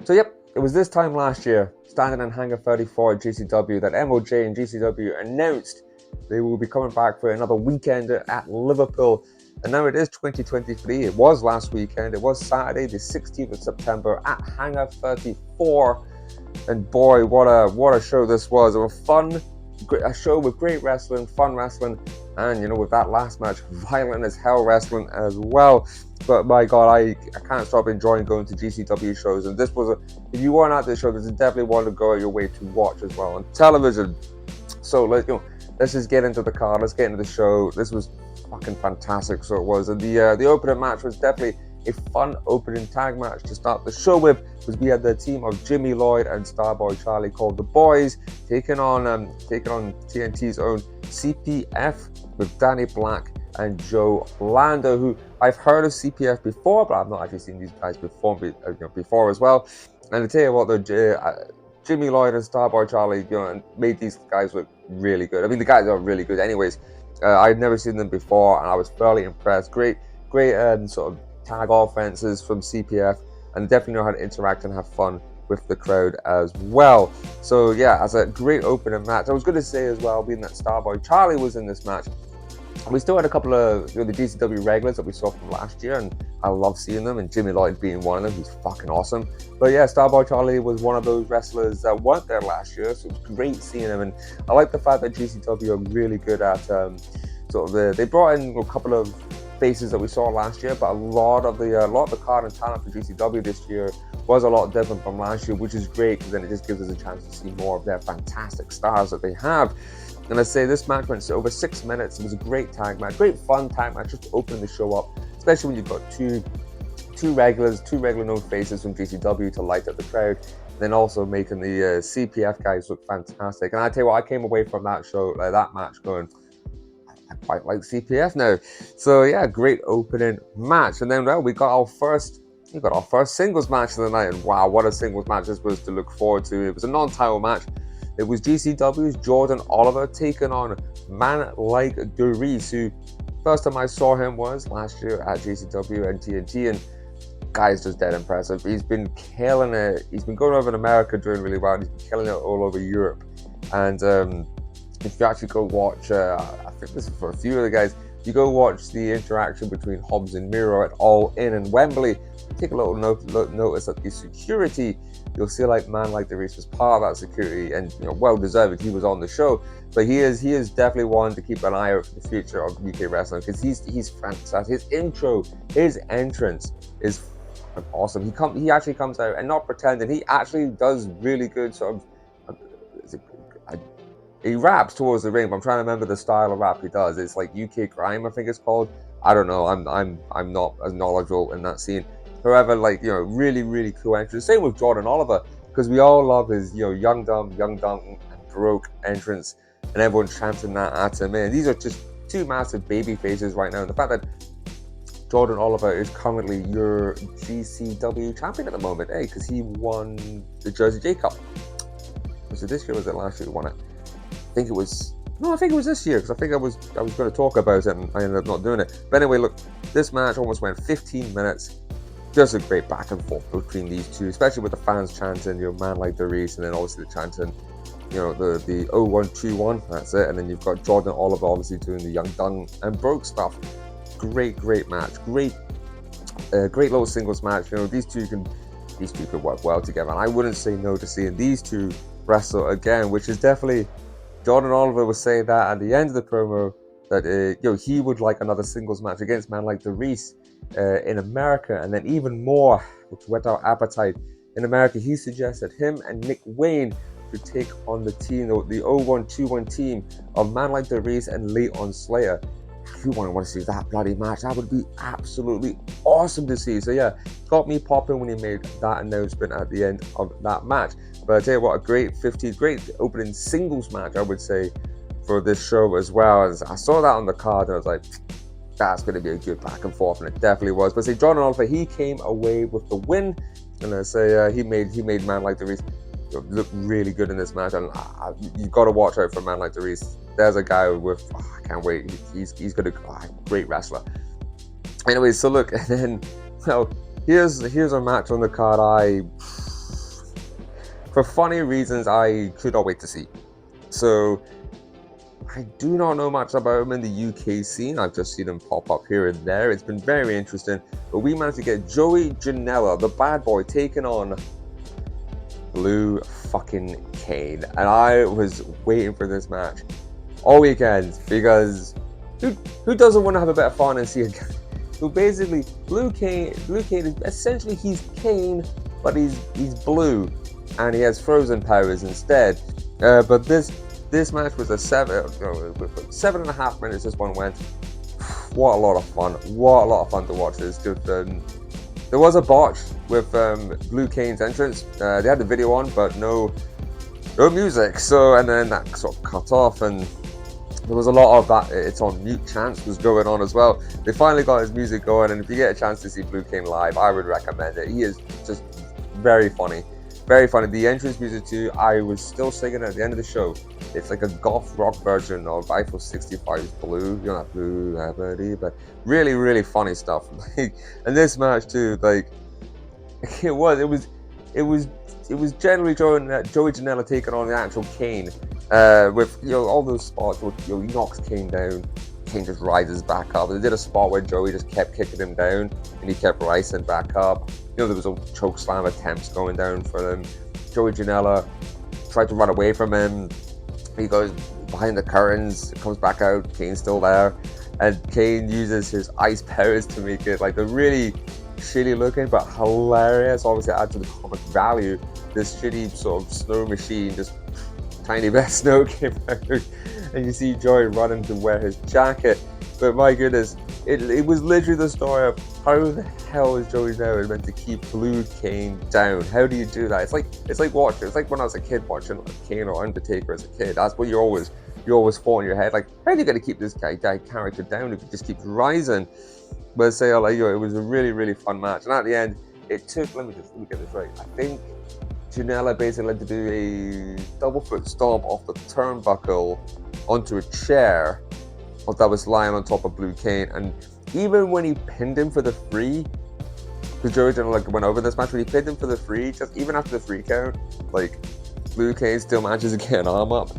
So yep, it was this time last year, standing in Hangar 34 at GCW, that MOJ and GCW announced they will be coming back for another weekend at Liverpool. And now it is 2023. It was last weekend. It was Saturday, the 16th of September at Hangar 34. And boy, what a show this was. It was fun, a show with great wrestling, fun wrestling, and you know, with that last match, violent as hell wrestling as well. But my God, I can't stop enjoying going to GCW shows. And this was if you weren't at this show, this is definitely one to go out your way to watch as well on television. So let's just get into the card. Let's get into the show. This was fucking fantastic. So it was, and the opening match was definitely a fun opening tag match to start the show with, because we had the team of Jimmy Lloyd and Starboy Charlie, called the Boys, taking on TNT's own CPF with Danny Black and Joe Lando, who I've heard of CPF before, but I've not actually seen these guys before as well. And to tell you what, Jimmy Lloyd and Starboy Charlie, made these guys look really good. I mean, the guys are really good anyways. I'd never seen them before, and I was fairly impressed. Great sort of tag offenses from CPF, and definitely know how to interact and have fun with the crowd as well. So yeah, as a great opening match. I was going to say as well, being that Starboy Charlie was in this match, we still had a couple of the GCW regulars that we saw from last year, and I love seeing them, and Jimmy Lloyd being one of them. He's fucking awesome. But yeah, Starboy Charlie was one of those wrestlers that weren't there last year, so it was great seeing him. And I like the fact that GCW are really good at they brought in a couple of faces that we saw last year, but a lot of the card and talent for GCW this year was a lot different from last year, which is great, because then it just gives us a chance to see more of their fantastic stars that they have. And I say this match went over 6 minutes. It was a great tag match, great fun tag match, just to open the show up, especially when you've got two regular known faces from GCW to light up the crowd, and then also making the CPF guys look fantastic. And I tell you what, I came away from that show, that match, going, I quite like CPF now. So yeah, great opening match. And then we got our first singles match of the night, and wow, what a singles match this was to look forward to. It was a non-title match. It was GCW's Jordan Oliver taking on Man Like Dereiss, who first time I saw him was last year at GCW and TNT, and guy's just dead impressive. He's been killing it. He's been going over in America doing really well. He's been killing it all over Europe. And if you actually go watch, I think this is for a few of the guys, you go watch the interaction between Hobbs and Miro at All In and Wembley, take a little notice at the security. You'll see like Man Like Dereiss was part of that security, and well deserved. He was on the show, but he is definitely one to keep an eye out for the future of UK wrestling, because he's fantastic. His entrance is awesome. He actually comes out and not pretending. He actually does really good sort of. He raps towards the ring, but I'm trying to remember the style of rap he does. It's like UK grime, I think it's called. I don't know. I'm not as knowledgeable in that scene. However, really, really cool entrance. Same with Jordan Oliver, because we all love his, young dumb, and broke entrance, and everyone chanting that at him. And these are just two massive baby faces right now. And the fact that Jordan Oliver is currently your GCW champion at the moment, because he won the Jersey J Cup. Was it this year or was it last year he won it? I think it was this year, because I think I was going to talk about it and I ended up not doing it. But anyway, look, this match almost went 15 minutes. Just a great back and forth between these two, especially with the fans chanting, Man Like Dereiss, and then obviously the chanting you know, the 0121, that's it. And then you've got Jordan Oliver obviously doing the Young Dung and Broke stuff. Great match. Great little singles match. You know, these two could work well together. And I wouldn't say no to seeing these two wrestle again, which is definitely, Jordan Oliver was saying that at the end of the promo that you know, he would like another singles match against Man Like Dereiss in America, and then even more, which whet our appetite in America. He suggested him and Nick Wayne to take on the team, the 0121 team of Man Like Dereiss and Leon Slater. You want to see that bloody match? That would be absolutely awesome to see. So yeah, got me popping when he made that announcement at the end of that match. But I tell you what, a great opening singles match, I would say, for this show as well. As I saw that on the card, and I was like, that's going to be a good back and forth, and it definitely was. But say Jordan Oliver, he came away with the win, and I say he made Man Like Dereiss look really good in this match, and you got to watch out for Man Like Dereiss. There's a guy with, I can't wait. He's going to great wrestler. Anyway, so look, and then here's a match on the card. For funny reasons, I could not wait to see. So I do not know much about him in the UK scene. I've just seen him pop up here and there. It's been very interesting. But we managed to get Joey Janela, the bad boy, taking on Blue fucking Kane. And I was waiting for this match all weekend, because who doesn't want to have a bit of fun and see a guy? So basically, Blue Kane is essentially, he's Kane, but he's blue, and he has frozen powers instead. But this match was a 7.5 minutes. This one went. What a lot of fun! What a lot of fun to watch this. Just, there was a botch with Blue Kane's entrance. They had the video on, but no music. So, and then that sort of cut off, and there was a lot of that "it's on mute" chants was going on as well. They finally got his music going, and if you get a chance to see Blue Kane live, I would recommend it. He is just very funny. Very funny. The entrance music too, I was still singing at the end of the show. It's like a goth rock version of Eiffel 65's Blue. You know that Blue, but really funny stuff. And this match too, like it was generally Joey Janela taking on the actual Kane. With all those spots where he knocks Kane down, Kane just rises back up. They did a spot where Joey just kept kicking him down and he kept rising back up. There was a choke slam attempts going down for them. Joey Janela tried to run away from him. He goes behind the curtains, comes back out, Kane's still there, and Kane uses his ice powers to make it like a really shitty looking but hilarious, obviously add to the comic value, this shitty sort of snow machine, just tiny bit of snow came out, and you see Joey running to wear his jacket. But my goodness, it was literally the story of how the hell is Joey now meant to keep Blue Kane down? How do you do that? It's like watching. It's like when I was a kid watching Kane or Undertaker as a kid. That's what you always thought in your head. Like, how are you going to keep this guy character down if he just keeps rising? But say, it was a really fun match. And at the end, it took. Let me get this right. I think Janela basically had to do a double foot stomp off the turnbuckle onto a chair that was lying on top of Blue Kane, and even when he pinned him for the free, because Joey Janela went over this match, when he pinned him for the free, just even after the free count, like Blue Kane still manages to get an arm up,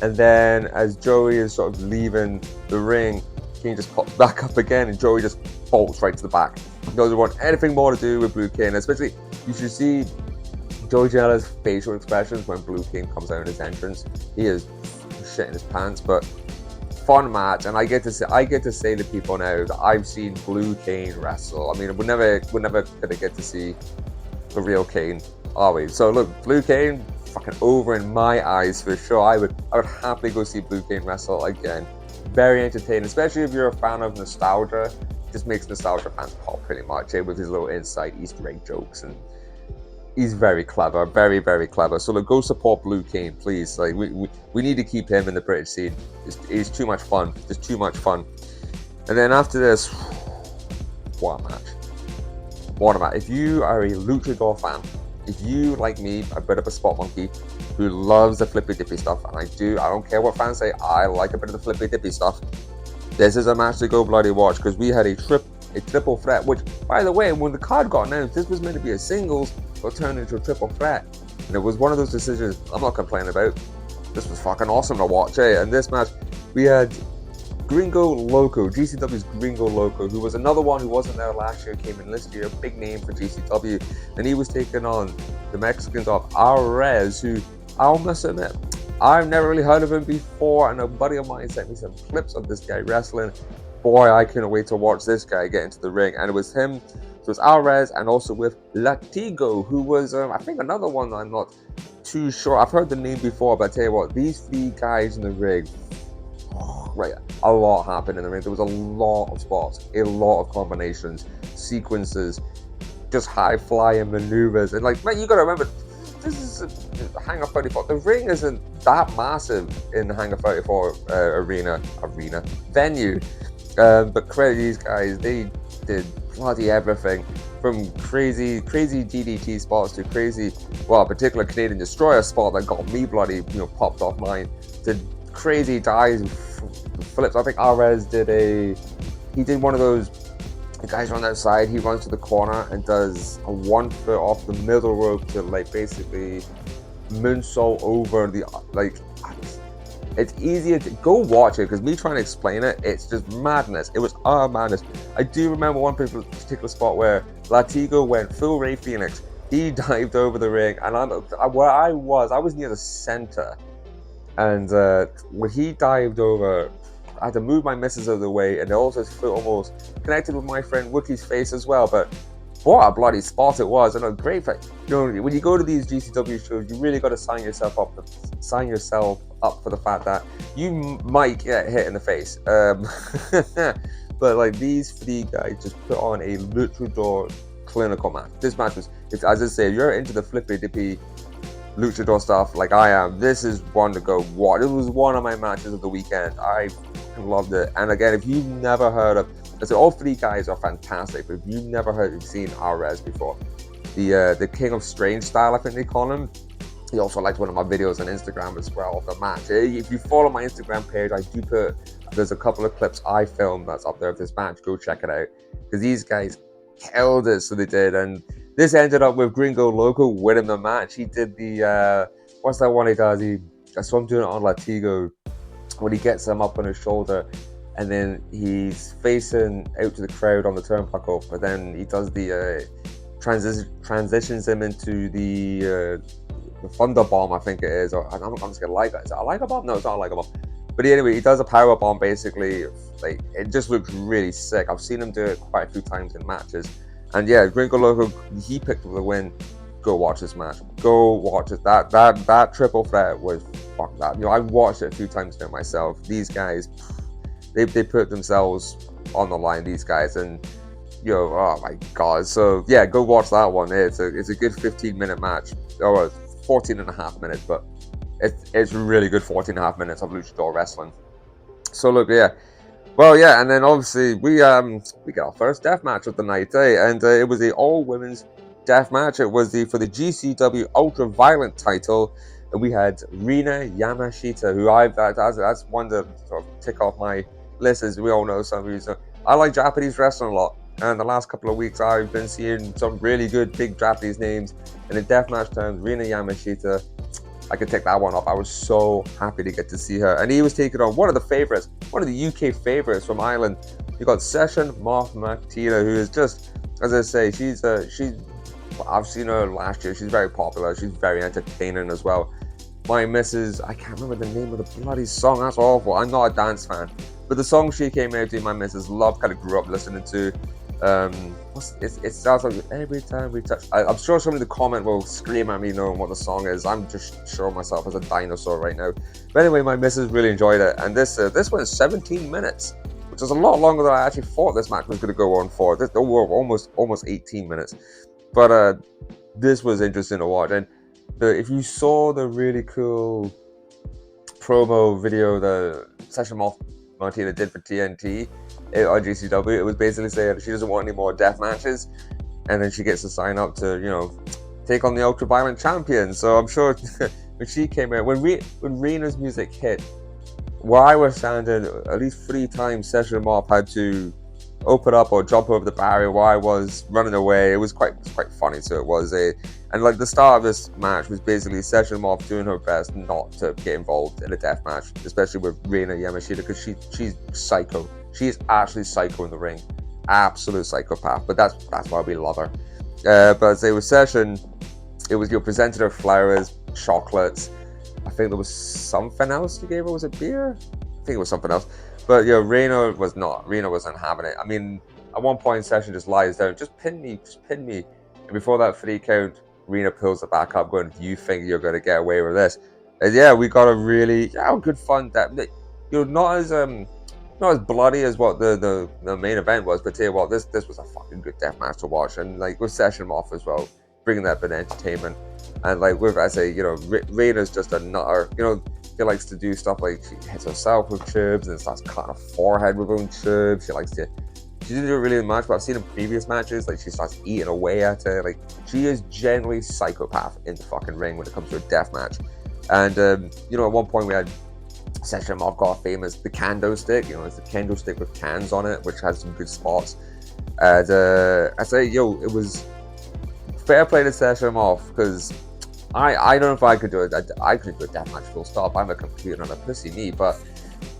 and then as Joey is sort of leaving the ring, Kane just pops back up again, and Joey just bolts right to the back. He doesn't want anything more to do with Blue Kane. Especially, you should see Joey Janela's facial expressions when Blue Kane comes out in his entrance. He is shitting his pants, but fun match, and I get to say to people now that I've seen Blue Kane wrestle. I mean, we're never gonna get to see the real Kane, are we? So look, Blue Kane, fucking over in my eyes for sure. I would happily go see Blue Kane wrestle again. Very entertaining, especially if you're a fan of nostalgia. Just makes nostalgia fans pop pretty much, with his little inside Easter egg jokes, and he's very clever, very clever. So look, go support Blue Kane, please. Like we need to keep him in the British scene. It's too much fun. Just too much fun. And then after this, what a match. If you are a luchador fan, if you, like me, a bit of a spot monkey who loves the flippy dippy stuff, and I don't care what fans say, I like a bit of the flippy dippy stuff. This is a match to go bloody watch, because we had a triple threat, which, by the way, when the card got announced, this was meant to be a singles, but turned into a triple threat. And it was one of those decisions I'm not complaining about. this was fucking awesome to watch, eh? And this match, we had Gringo Loco, GCW's Gringo Loco, who was another one who wasn't there last year, came in this year, big name for GCW, and he was taking on the Mexicans of Arez, who, I'll must admit, I've never really heard of him before, and a buddy of mine sent me some clips of this guy wrestling. Boy, I couldn't wait to watch this guy get into the ring, and it was him, so it was Arez, and also with Latigo, who was, I think, another one I'm not too sure. I've heard the name before, but I tell you what, these three guys in the ring, right, a lot happened in the ring. There was a lot of spots, a lot of combinations, sequences, just high-flying maneuvers. And like, man, you gotta remember, this is a Hangar 34. The ring isn't that massive in the Hangar 34 venue. But credit these guys, they did bloody everything. From crazy DDT spots to crazy, well, a particular Canadian Destroyer spot that got me bloody, popped off mine, to crazy dives, flips. I think Arez did one of those, the guys on that side, he runs to the corner and does a 1 foot off the middle rope to like basically moonsault over the, like, it's easier to go watch it, because me trying to explain it, it's just madness. It was madness. I do remember one particular spot where Latigo went full Ray Phoenix. He dived over the ring, and where I was near the center. And when he dived over, I had to move my missus out of the way, and also his foot almost connected with my friend Wookie's face as well. But what a bloody spot it was, and a great fight. When you go to these GCW shows, you really got to sign yourself up for the fact that you might get hit in the face. But like, these three guys just put on a luchador clinical match. This match was, as I say, if you're into the flippy dippy luchador stuff like I am, this is one to go watch. It was one of my matches of the weekend. I loved it. And again, if you've never heard of, all three guys are fantastic, but if you've never seen Arez before, the King of Strange style, I think they call him. He also liked one of my videos on Instagram as well of the match. If you follow my Instagram page, there's a couple of clips I filmed that's up there of this match. Go check it out, because these guys killed it, so they did. And this ended up with Gringo Loco winning the match. He did the, what's that one he does? I saw him doing it on Latigo, when he gets him up on his shoulder, and then he's facing out to the crowd on the turnbuckle, but then he does the, transitions him into the Thunder Bomb, I think it is, or I'm just gonna like that. Is it a Liger Bomb? No, it's not a Liger Bomb. But anyway, he does a power bomb basically. Like, it just looks really sick. I've seen him do it quite a few times in matches. And yeah, Gringo Loco, he picked up the win. Go watch this match. Go watch it. That triple threat was fuck that. I watched it a few times there myself. These guys, they put themselves on the line. These guys, and oh my god. So yeah, go watch that one. It's a good 15-minute match. 14 and a half minutes, but it's really good 14 and a half minutes of luchador wrestling. So look, yeah. Well, yeah, and then obviously we got our first death match of the night, and it was the all-women's death match. It was for the GCW Ultra Violent title, and we had Rina Yamashita, who that's one to sort of tick off my list, as we all know. Some reason I like Japanese wrestling a lot, and the last couple of weeks I've been seeing some really good big Japanese names. And in deathmatch terms, Rina Yamashita, I could take that one off. I was so happy to get to see her. And he was taking on one of the UK favorites from Ireland. You got Session Moth Martina, who is just, as I say, I've seen her last year. She's very popular. She's very entertaining as well. My missus, I can't remember the name of the bloody song. That's awful. I'm not a dance fan. But the song she came out to, my missus loved, kind of grew up listening to. It starts like every time we touch. I'm sure somebody in the comment will scream at me knowing what the song is. I'm just showing myself as a dinosaur right now. But anyway, my missus really enjoyed it, and this went 17 minutes, which is a lot longer than I actually thought this match was going to go on for. This almost 18 minutes, but this was interesting to watch. And if you saw the really cool promo video the Session Moth Martina did for TNT on GCW, it was basically saying she doesn't want any more death matches, and then she gets to sign up to take on the Ultra Violent champion. So I'm sure when she came out, when Rina's music hit, where I was standing, at least 3 times Session Moth had to open up or jump over the barrier while I was running away. It was quite funny. So it was and like the start of this match was basically Session Moth doing her best not to get involved in a death match, especially with Reina Yamashita, because she's psycho. She is actually psycho in the ring, absolute psychopath. But that's why we love her. But it was Session. It was your presented her flowers, chocolates. I think there was something else you gave her. Was it beer? I think it was something else. But yeah, Reina was not. Reina wasn't having it. I mean, at one point, Session just lies down, just pin me. And before that 3 count, Reina pulls it back up, going, "You think you're going to get away with this?" And yeah, we got a really good fun. Not as bloody as what the main event was, but tell you what, this was a fucking good death match to watch, and like with Session off as well, bringing that bit of entertainment, and like with Reina's just a nutter. She likes to do stuff like she hits herself with tubes and starts cutting her forehead with her own tubes. She didn't do it really much, but I've seen in previous matches, like she starts eating away at it. Like she is generally psychopath in the fucking ring when it comes to a death match. And at one point we had Session Moth got famous the kendo stick. It's the kendo stick with cans on it, which has some good spots. And I say, it was fair play to Session Moth, because I don't know if I could do it. I could do a deathmatch full stop. I'm a complete and a pussy me, but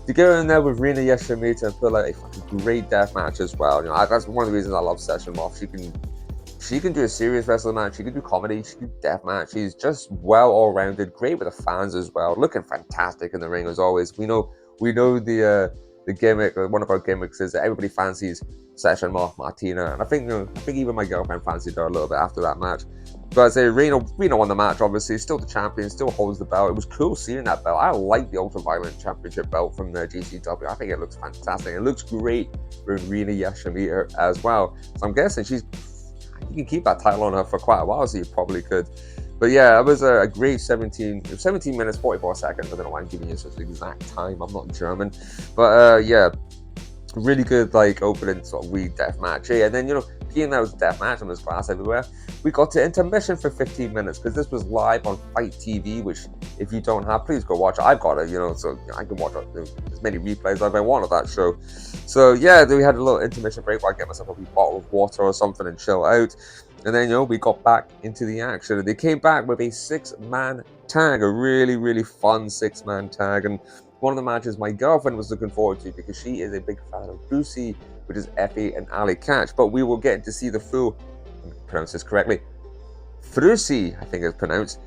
to go in there with Rina Yashimita and put like a fucking great deathmatch as well. That's one of the reasons I love Session Moth. She can do a serious wrestling match. She can do comedy. She can do deathmatch. She's just well all rounded. Great with the fans as well. Looking fantastic in the ring as always. We know the gimmick. One of our gimmicks is that everybody fancies Session Moth, Martina, and I think even my girlfriend fancied her a little bit after that match. But I say Rena won the match, obviously, still the champion, still holds the belt. It was cool seeing that belt. I like the Ultraviolent Championship belt from the GCW. I think it looks fantastic. It looks great for Rina Yashimita as well. So I'm guessing you can keep that title on her for quite a while, so you probably could. But yeah, it was a great 17 minutes, 44 seconds. I don't know why I'm giving you such an exact time. I'm not German. But yeah, really good opening sort of wee death match. And then, being that was a death match and there's glass everywhere, we got to intermission for 15 minutes because this was live on Fight TV, which if you don't have, please go watch it. I've got it, so I can watch as many replays as I want of that show. So yeah, then we had a little intermission break where I get myself a wee bottle of water or something and chill out. And then, we got back into the action. And they came back with a 6-man tag, a really, really fun 6-man tag. And one of the matches my girlfriend was looking forward to because she is a big fan of Bussy, which is Effie and Ali Catch. But we will get to see the full, pronounce this correctly, Frusi, I think it's pronounced.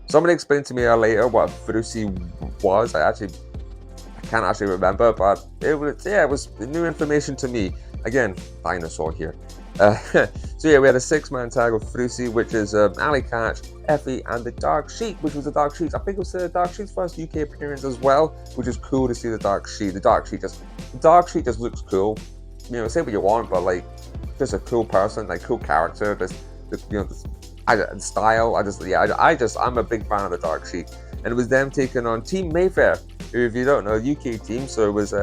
Somebody explained to me later what Frusi was. I can't actually remember, but it was new information to me. Again, dinosaur here. So yeah, we had a 6-man tag of Frusi, which is Ali Catch, Effie, and the Dark Sheik, which was the Dark Sheik. I think it was the Dark Sheik's first UK appearance as well, which is cool to see the Dark Sheik. The Dark Sheik just looks cool. Say what you want, but just a cool person, cool character. Style. I'm a big fan of the Dark Sheik, and it was them taking on Team Mayfair, who, if you don't know, UK team. So it was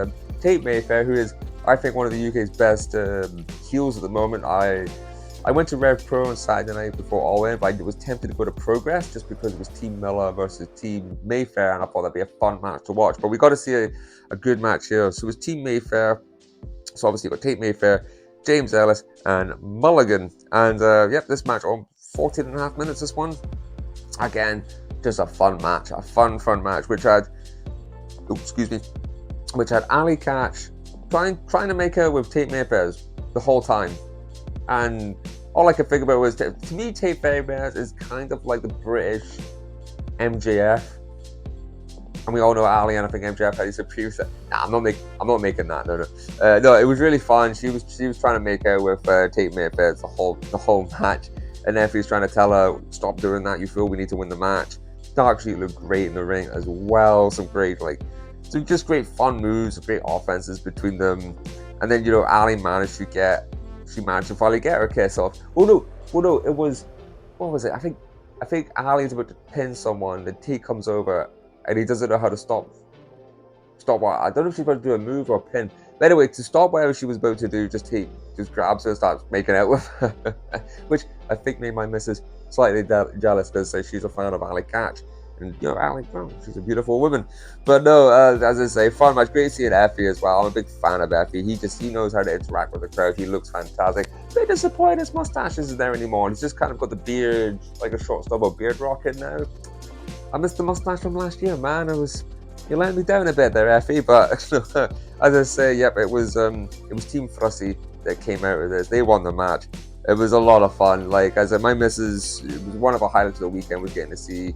Tate Mayfair, who is, I think, one of the UK's best heels at the moment. I went to Rev Pro on Saturday night before All In, but I was tempted to go to Progress just because it was Team Miller versus Team Mayfair, and I thought that'd be a fun match to watch. But we got to see a good match here. So it was Team Mayfair. So obviously you've got Tate Mayfair, James Ellis, and Mulligan. And this match, 14 and a half minutes, this one. Again, just a fun match, a fun match, which had Ali Catch trying to make out with Tate Mayfair the whole time. And all I could think about was, to me, Tate Mayfair is kind of like the British MJF. And we all know Ali, and I think MJF had his previous. Nah, I'm not making that. No. No, it was really fun. She was trying to make out with Tate Mayfair the whole match, and Effie's trying to tell her, stop doing that. You feel we need to win the match. Dark Sheik looked great in the ring as well. Some great just great fun moves, great offenses between them. And then Ali managed to finally get her kiss off. Well, no, it was, what was it? I think Ali's about to pin someone. Then T comes over and he doesn't know how to stop what. I don't know if she's about to do a move or a pin. But anyway, to stop whatever she was about to do, just grabs her and starts making out with her, which I think made my missus slightly jealous because she's a fan of Ali Catch. And, you know, Ali, well, she's a beautiful woman. But no, as I say, fun match. Great seeing Effie as well. I'm a big fan of Effie. He knows how to interact with the crowd. He looks fantastic. Bit disappointed his mustache isn't there anymore. He's just kind of got the beard, like a short stubble beard rocking now. I missed the mustache from last year, man. You let me down a bit there, Effie. But as I say, yep, it was Team Frusty that came out of this. They won the match. It was a lot of fun. Like, as my missus, it was one of the highlights of the weekend was getting to see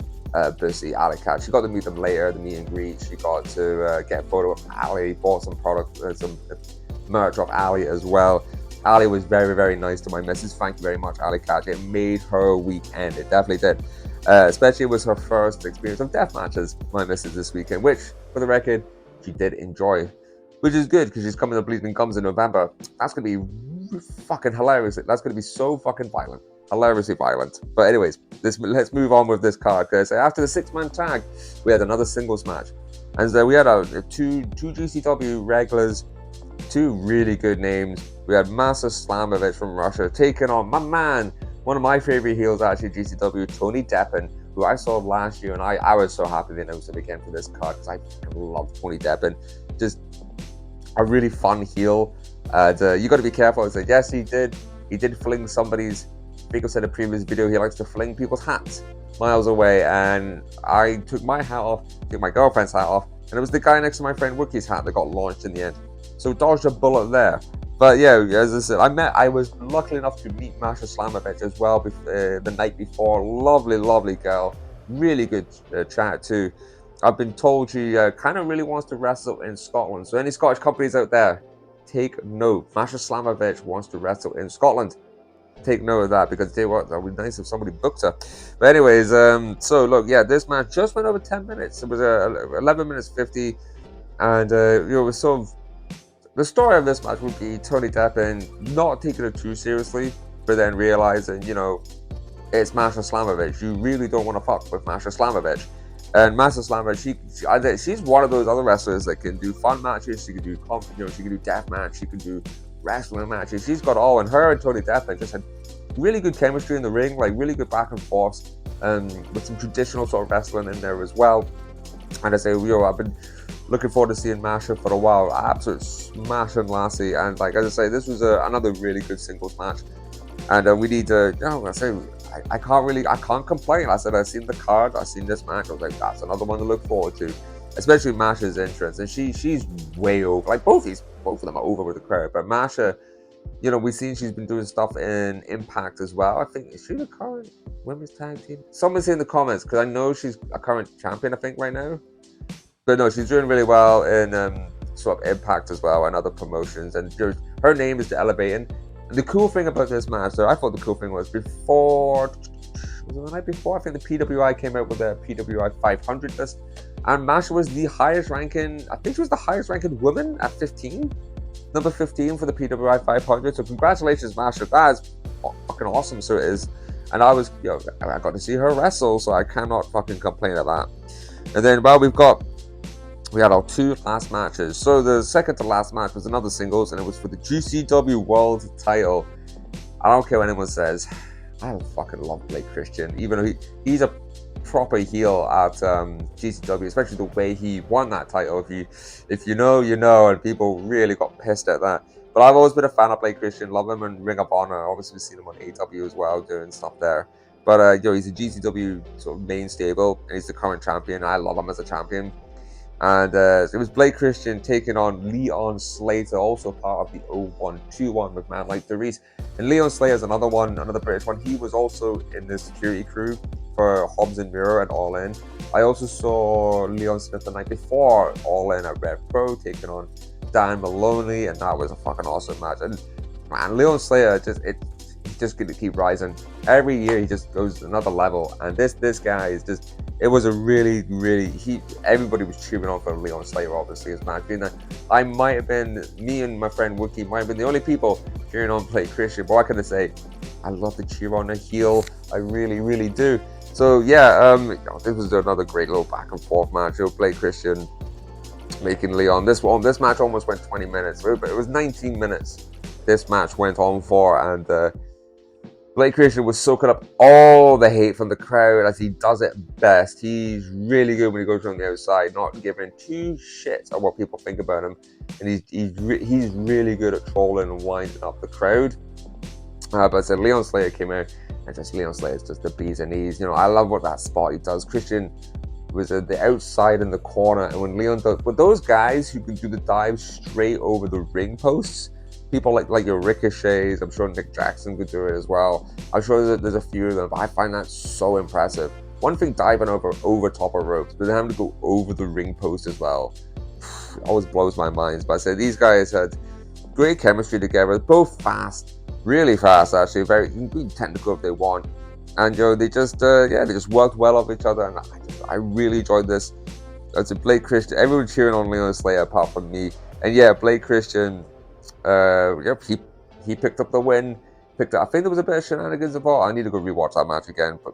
Bussy, Ali Cat. She got to meet them later, the meet and greet. She got to get a photo of Ali, bought some product, some merch of Ali as well. Ali was very, very nice to my missus. Thank you very much, Ali Cat. It made her weekend. It definitely did. Especially it was her first experience of death matches, my missus, this weekend, which, for the record, she did enjoy. Which is good, because she's coming to Bleeding Gums in November. That's going to be fucking hilarious. That's going to be so fucking violent. Hilariously violent. But anyways, let's move on with this card, because after the 6-man tag, we had another singles match. And so we had two GCW regulars, two really good names. We had Masha Slamovich from Russia taking on my man, one of my favorite heels actually, GCW, Tony Deppen, who I saw last year, and I was so happy they announced him again for this card, because I love Tony Deppen. Just a really fun heel. You got to be careful. It's like, yes, he did fling somebody's, I think I said in a previous video, he likes to fling people's hats miles away, and I took my hat off, took my girlfriend's hat off, and it was the guy next to my friend Wookie's hat that got launched in the end. So dodged a bullet there. But yeah, as I said, I was lucky enough to meet Masha Slamovich as well the night before. Lovely, lovely girl. Really good chat too. I've been told she kind of really wants to wrestle in Scotland. So any Scottish companies out there, take note. Masha Slamovich wants to wrestle in Scotland. Take note of that, because tell you what, that would be nice if somebody booked her. But anyways, so look, yeah, this match just went over 10 minutes. It was 11 minutes 50, and it was sort of, the story of this match would be Tony Deppen not taking it too seriously, but then realizing, it's Masha Slamovich. You really don't want to fuck with Masha Slamovich. And Masha Slamovich, she's one of those other wrestlers that can do fun matches. She can do, she can do death match. She can do wrestling matches. She's got all, and her and Tony Deppen just had really good chemistry in the ring, like really good back and forth, with some traditional sort of wrestling in there as well. And I say, I've been looking forward to seeing Masha for a while. Absolute smashing lassie, and like as I say, this was another really good singles match. And we need to, I can't complain. I said, I've seen the card, I've seen this match. I was like, that's another one to look forward to. Especially Masha's entrance, and she's way over. Like both of them are over with the crowd. But Masha, we've seen she's been doing stuff in Impact as well. I think, is she the current women's tag team? Someone say in the comments, because I know she's a current champion, I think, right now. But no, she's doing really well in sort of Impact as well and other promotions. And her name is elevating. And the cool thing about this match, I thought the cool thing was was it the night before? I think the PWI came out with a PWI 500 list. And Masha was the highest ranking, I think she was the highest ranking woman at 15. Number 15 for the PWI 500. So congratulations, Masha. That is fucking awesome. So it is. And I got to see her wrestle, so I cannot fucking complain at that. And then, we had our two last matches. So the second to last match was another singles, and it was for the GCW World title. I don't care what anyone says. I fucking love Blake Christian, even though he's a proper heel at GCW, especially the way he won that title. If you know, you know, and people really got pissed at that. But I've always been a fan of Blake Christian, love him in Ring of Honor. Obviously, we've seen him on AEW as well, doing stuff there. But he's a GCW sort of main stable, and he's the current champion. I love him as a champion. And it was Blake Christian taking on Leon Slater, also part of the 0121 with Man Like Dereiss. And Leon Slater is another British one. He was also in the security crew for Hobbs and Mirror and All In. I also saw Leon Smith the night before All In at Red Pro taking on Dan Maloney, and that was a fucking awesome match. And man, Leon Slater he's just going to keep rising. Every year he just goes to another level, and this guy is just. It was a really, everybody was cheering on for Leon Slater, obviously, his match. I might have been, me and my friend Wookie might have been the only people cheering on Blake Christian. But what can I say? I love to cheer on a heel. I really do. So yeah, this was another great little back and forth match. Blake Christian making Leon. This match almost went 20 minutes, but it was 19 minutes this match went on for, and Blake Christian was soaking up all the hate from the crowd as he does it best. He's really good when he goes on the outside, not giving two shits of what people think about him. And he's really good at trolling and winding up the crowd. But I said Leon Slater came out, and just Leon Slater's just the bees and knees. You know, I love what that spot he does. Christian was at the outside in the corner, and when Leon does, with those guys who can do the dive straight over the ring posts, people like your Ricochets, I'm sure Nick Jackson could do it as well. I'm sure there's a few of them, but I find that so impressive. One thing diving over top of ropes, but then having to go over the ring post as well, always blows my mind. But I said these guys had great chemistry together, both fast. Really fast, actually. Very technical if they want, and they just worked well off each other, and I really enjoyed this. That's a Blake Christian. Everyone cheering on Leon Slater apart from me, and yeah, Blake Christian. He picked up the win. I think there was a bit of shenanigans involved. I need to go rewatch that match again, but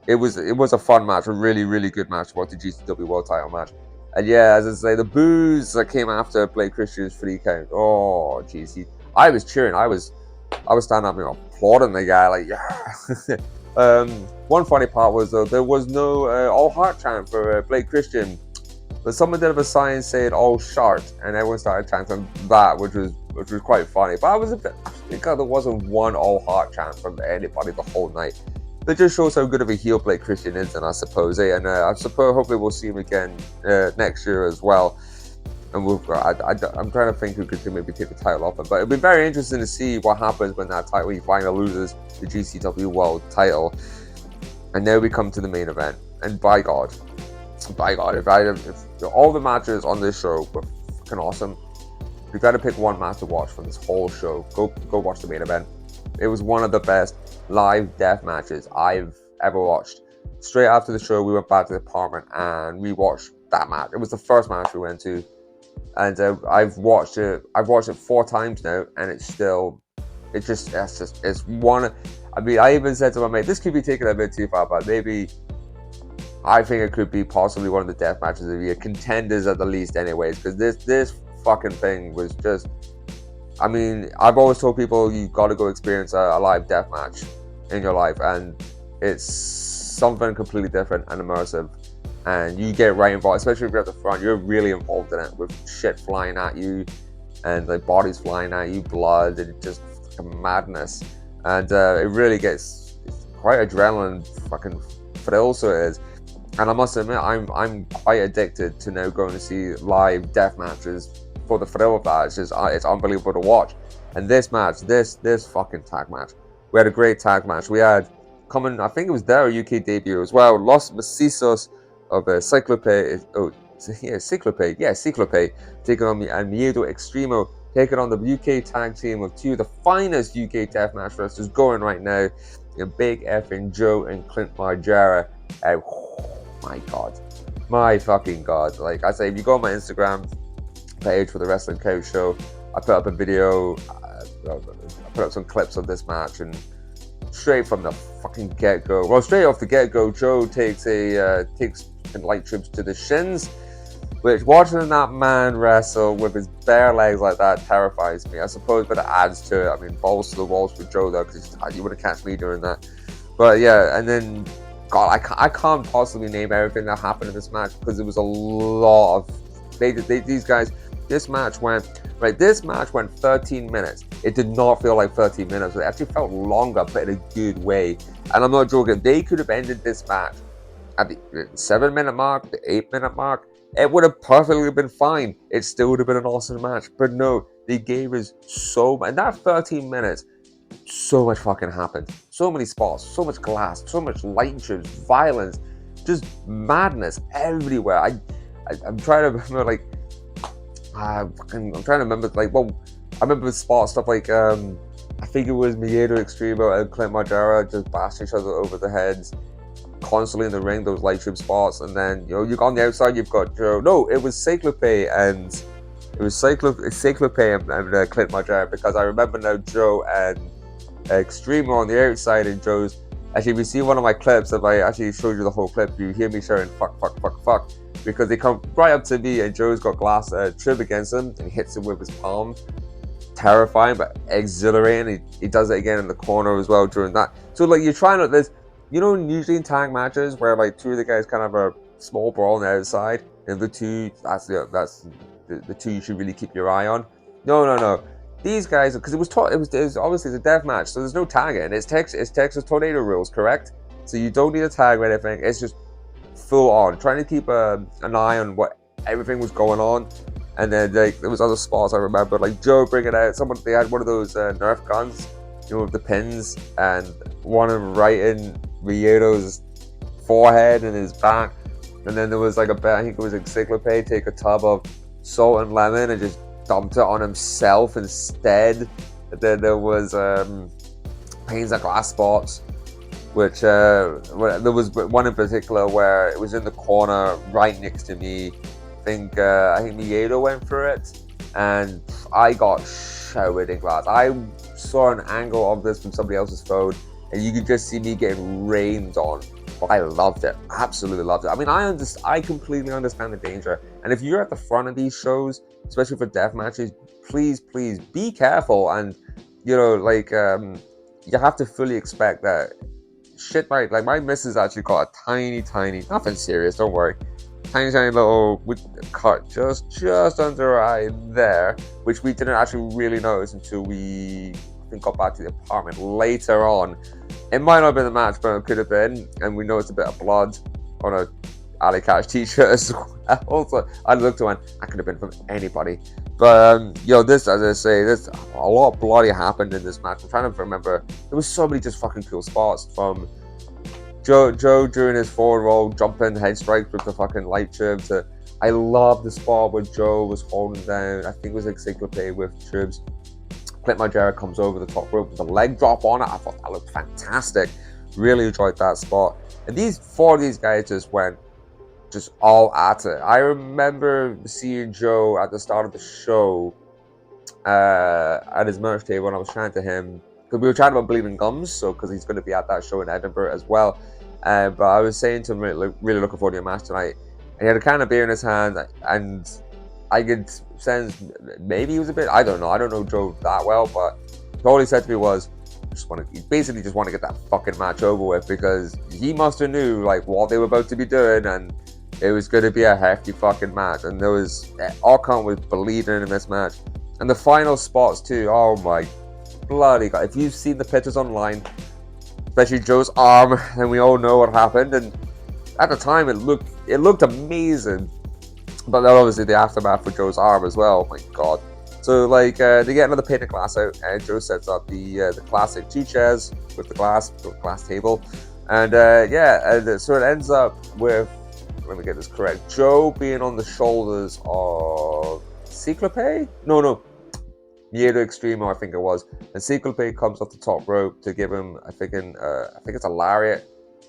it was a fun match, a really good match. What the GCW World Title match, and yeah, as I say, the boos that came after Blake Christian's 3 count. Oh, jeez, I was cheering. I was standing up, applauding the guy, like, yeah. One funny part was, though, there was no all heart chant for Blake Christian, but someone did have a sign saying all shart, and everyone started chanting that, which was quite funny. But I think there wasn't one all heart chant from anybody the whole night. That just shows how good of a heel Blake Christian is, and I suppose, and I suppose hopefully we'll see him again next year as well. And I'm trying to think who could maybe take the title off him. But it'll be very interesting to see what happens when he finally loses the GCW World Title. And now we come to the main event. And by God, if all the matches on this show were fucking awesome, if you've got to pick one match to watch from this whole show, go watch the main event. It was one of the best live death matches I've ever watched. Straight after the show, we went back to the apartment and we watched that match. It was the first match we went to. And I've watched it 4 times now, and it's one. I mean, I even said to my mate, this could be taken a bit too far, but maybe I think it could be possibly one of the death matches of the year, contenders at the least, anyways. Because this fucking thing was just. I mean, I've always told people you got to go experience a live death match in your life, and it's something completely different and immersive. And you get right involved, especially if you're at the front. You're really involved in it, with shit flying at you, and like bodies flying at you, blood, and just fucking madness. And it really gets quite adrenaline fucking thrill, so it is. And I must admit, I'm quite addicted to now going to see live death matches for the thrill of that. It's unbelievable to watch. And this match, this fucking tag match, we had a great tag match. We had coming, I think it was their UK debut as well, Los Macizos of Cyclope, Cyclope, taking on Miedo Extremo, taking on the UK tag team of 2 of the finest UK deathmatch wrestlers going right now, Big Effing Joe and Clint Margera. Oh my God, my fucking God! Like I say, if you go on my Instagram page for the Wrestling Couch Show, I put up a video, I put up some clips of this match, and straight from the fucking get-go, straight off the get-go, Joe takes light trips to the shins, which watching that man wrestle with his bare legs like that terrifies me. I suppose, but it adds to it. I mean, balls to the walls for Joe though, because you wouldn't catch me doing that. But yeah, and then God, I can't possibly name everything that happened in this match because it was a lot of these guys. This match went 13 minutes. It did not feel like 13 minutes. It actually felt longer, but in a good way. And I'm not joking. They could have ended this match at the 7-minute mark, the 8-minute mark. It would have perfectly been fine. It still would have been an awesome match. But no, they gave us in that 13 minutes, so much fucking happened. So many spots, so much glass, so much light trips, violence, just madness everywhere. I'm trying to remember, I'm trying to remember, I remember spot stuff like, I think it was Miedo Extremo and Clint Margera just bashing each other over the heads constantly in the ring, those light tube spots. And then, you go on the outside, you've got Joe. No, it was Cyclope and Clint Margera, because I remember now Joe and Extremo on the outside, and Joe's, actually, if you see one of my clips, if I actually showed you the whole clip, you hear me shouting fuck, because they come right up to me, and Joe's got glass trip against him, and he hits him with his palm. terrifying but exhilarating. He does it again in the corner as well during that. So like you're trying to there's usually in tag matches where like two of the guys kind of a small brawl on the outside, and the two that's the two you should really keep your eye on. No. These guys, because it was obviously it's a death match, so there's no tagging. It's Texas Tornado rules, correct? So you don't need a tag or anything. It's just full on trying to keep an eye on what everything was going on. And then like there was other spots I remember, like Joe bringing out they had one of those Nerf guns, with the pins, and one of them right in Rieto's forehead and his back. And then there was like I think it was Encyclopedia take a tub of salt and lemon and just dumped it on himself instead. And then there was pains of glass spots, which there was one in particular where it was in the corner right next to me. I think Miedo went for it, and I got showered in glass. I saw an angle of this from somebody else's phone, and you could just see me getting rained on. But I loved it, absolutely loved it. I mean, I completely understand the danger, and if you're at the front of these shows, especially for death matches, please be careful, and you have to fully expect that shit might, like my missus actually got a tiny, nothing serious, don't worry, tiny little cut just under her eye there, which we didn't actually really notice until we got back to the apartment later on. It might not have been the match, but it could have been, and we noticed a bit of blood on a Alley Catch t-shirt as well. Also, I looked and went, that could have been from anybody. But this, as I say, there's a lot of bloody happened in this match. I'm trying to remember. There was so many just fucking cool spots from Joe during his forward roll, jumping head strikes with the fucking light tube. I love the spot where Joe was holding down, I think it was Encyclopedia with tubes. Clint Margera comes over the top rope with a leg drop on it. I thought that looked fantastic. Really enjoyed that spot. And these guys just went all at it. I remember seeing Joe at the start of the show at his merch table, and I was chatting to him because we were chatting about Bleeding Gums, because he's going to be at that show in Edinburgh as well. But I was saying to him, really looking forward to your match tonight. And he had a can of beer in his hand, and I could sense maybe he was a bit, I don't know Joe that well, but all he said to me was, he basically just want to get that fucking match over with, because he must have knew like what they were about to be doing, and it was going to be a hefty fucking match. And there was, Archon was bleeding in this match. And the final spots too, oh my bloody god. If you've seen the pictures online, especially Joe's arm, and we all know what happened, and at the time it looked amazing. But then obviously the aftermath for Joe's arm as well, oh my god. So they get another pane of glass out, and Joe sets up the classic 2 chairs with the glass table. And so it ends up with, let me get this correct, Joe being on the shoulders of Cyclope? No, Miedo Extremo, I think it was. And Cyclope comes off the top rope to give him, I think it's a lariat.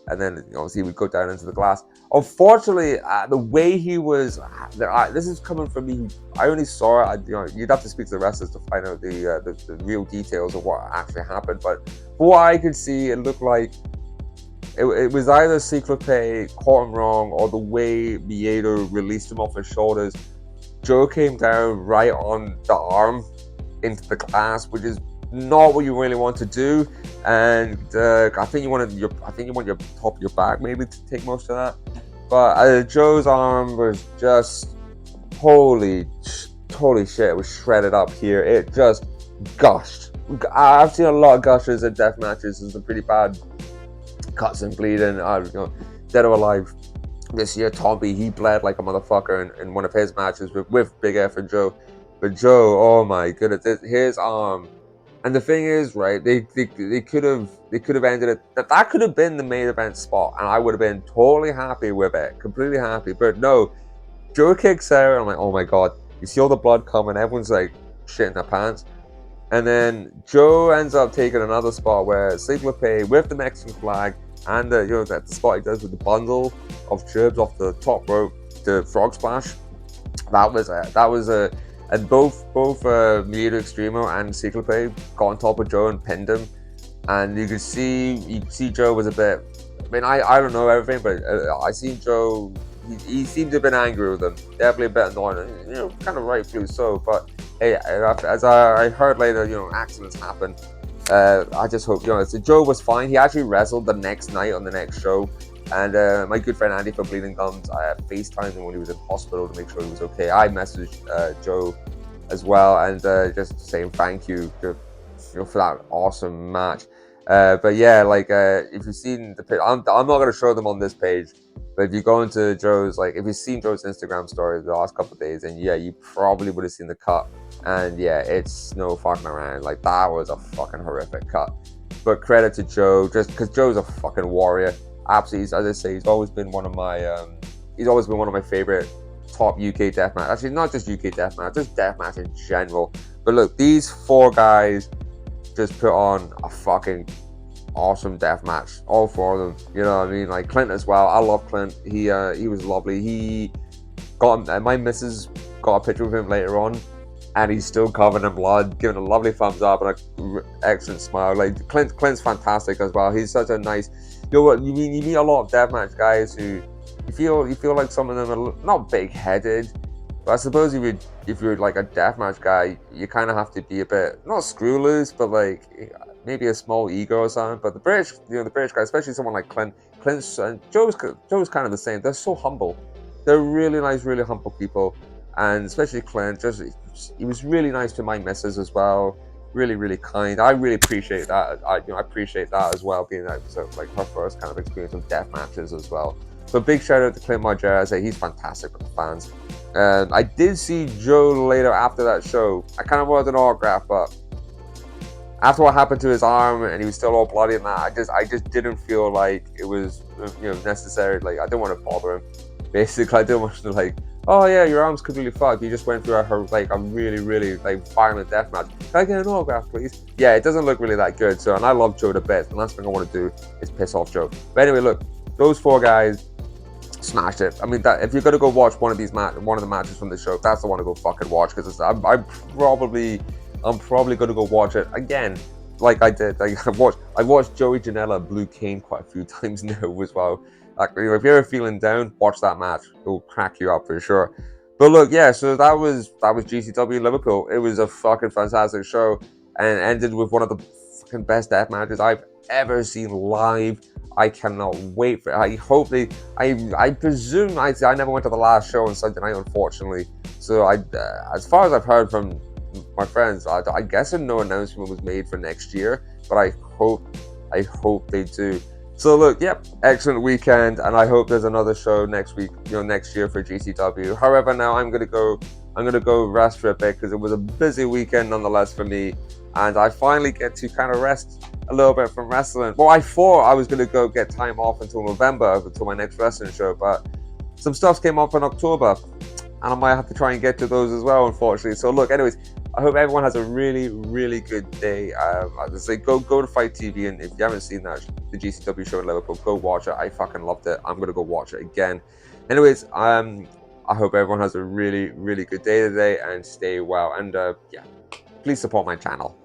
And then obviously he would go down into the glass. Unfortunately, the way he was, this is coming from me. I only saw it. You'd have to speak to the wrestlers to find out the real details of what actually happened. But from what I could see, it looked like it was either Cyclope caught him wrong, or the way Miedo released him off his shoulders. Joe came down right on the arm into the glass, which is not what you really want to do. And I think you want your top of your back maybe to take most of that. But Joe's arm was just holy shit, it was shredded up here. It just gushed. I've seen a lot of gushes at death matches. There's some pretty bad cuts and bleeding. Dead or Alive this year, Tomby, he bled like a motherfucker in one of his matches with Big F and Joe. But Joe, oh my goodness, his arm. And the thing is, right, they could have ended it. That could have been the main event spot, and I would have been totally happy with it, completely happy. But no, Joe kicks out, and I'm like, oh my god, you see all the blood coming, everyone's like shitting their pants. And then Joe ends up taking another spot where Cyclope with the Mexican flag and the spot he does with the bundle of tubes off the top rope, the frog splash. That was a. And both Miedo Extremo and Cyclope got on top of Joe and pinned him. And you could see Joe was a bit, I mean, I don't know everything, but I seen Joe, he seemed to have been angry with them. Definitely a bit annoying, kind of rightfully so. But as I heard later, you know, accidents happen. I just hope, you know, so Joe was fine. He actually wrestled the next night on the next show. And my good friend Andy from Bleeding Gums, I FaceTimed him when he was in hospital to make sure he was okay. I messaged Joe as well, and just saying thank you for that awesome match. But yeah, like if you've seen the page, I'm not going to show them on this page, but if you go into Joe's, like if you've seen Joe's Instagram story the last couple of days, and yeah, you probably would have seen the cut. And yeah, it's no fucking around. Like that was a fucking horrific cut. But credit to Joe, just because Joe's a fucking warrior. Absolutely, as I say, he's always been one of my favorite top UK deathmatch. Actually, not just UK deathmatch, just deathmatch in general. But look, these four guys just put on a fucking awesome deathmatch. All four of them. You know what I mean? Like Clint as well. I love Clint. He was lovely. He got my missus got a picture of him later on, and he's still covered in blood, giving a lovely thumbs up and an excellent smile. Like Clint's fantastic as well. He's such a nice. You know what? You meet a lot of deathmatch guys who you feel like some of them are not big-headed, but I suppose if you're like a deathmatch guy, you kind of have to be a bit not screw loose, but like maybe a small ego or something. But the British guys, especially someone like Clint's and Joe's kind of the same. They're so humble. They're really nice, really humble people, and especially Clint. He was really nice to my missus as well. Really, really kind. I really appreciate that. I appreciate that as well, being that sort of like her first kind of experience with death matches as well. So big shout out to Clint Margera. I say he's fantastic with the fans. I did see Joe later after that show. I kind of wanted an autograph, but after what happened to his arm and he was still all bloody and that, I just didn't feel like it was necessary. Like I didn't want to bother him. Basically, I didn't want to like, oh yeah, your arm's completely fucked. You just went through a really, really like violent death match. Can I get an autograph, please? Yeah, it doesn't look really that good. So, and I love Joe to bits. The last thing I want to do is piss off Joe. But anyway, look, those four guys smashed it. I mean, that if you're gonna go watch one of the matches from the show, that's the one to go fucking watch because I'm probably gonna go watch it again. Like I did. Like I watched Joey Janela Blue Cane quite a few times now as well. Like, if you're ever feeling down, watch that match. It'll crack you up for sure. But look, yeah, so that was GCW Liverpool. It was a fucking fantastic show and ended with one of the fucking best death matches I've ever seen live. I cannot wait for it. I presume I never went to the last show on Sunday night, unfortunately. So as far as I've heard from my friends, I guess no announcement was made for next year, but I hope they do. So look, yep, excellent weekend, and I hope there's another show next week, next year for GCW. However, now I'm gonna go rest for a bit because it was a busy weekend nonetheless for me, and I finally get to kind of rest a little bit from wrestling. Well, I thought I was gonna go get time off until November, until my next wrestling show, but some stuff came up in October, and I might have to try and get to those as well, unfortunately. So look, anyways, I hope everyone has a really, really good day. As I say, go to Fight TV, and if you haven't seen the GCW show in Liverpool, go watch it. I fucking loved it. I'm gonna go watch it again. Anyways, I hope everyone has a really, really good day today, and stay well. And yeah, please support my channel.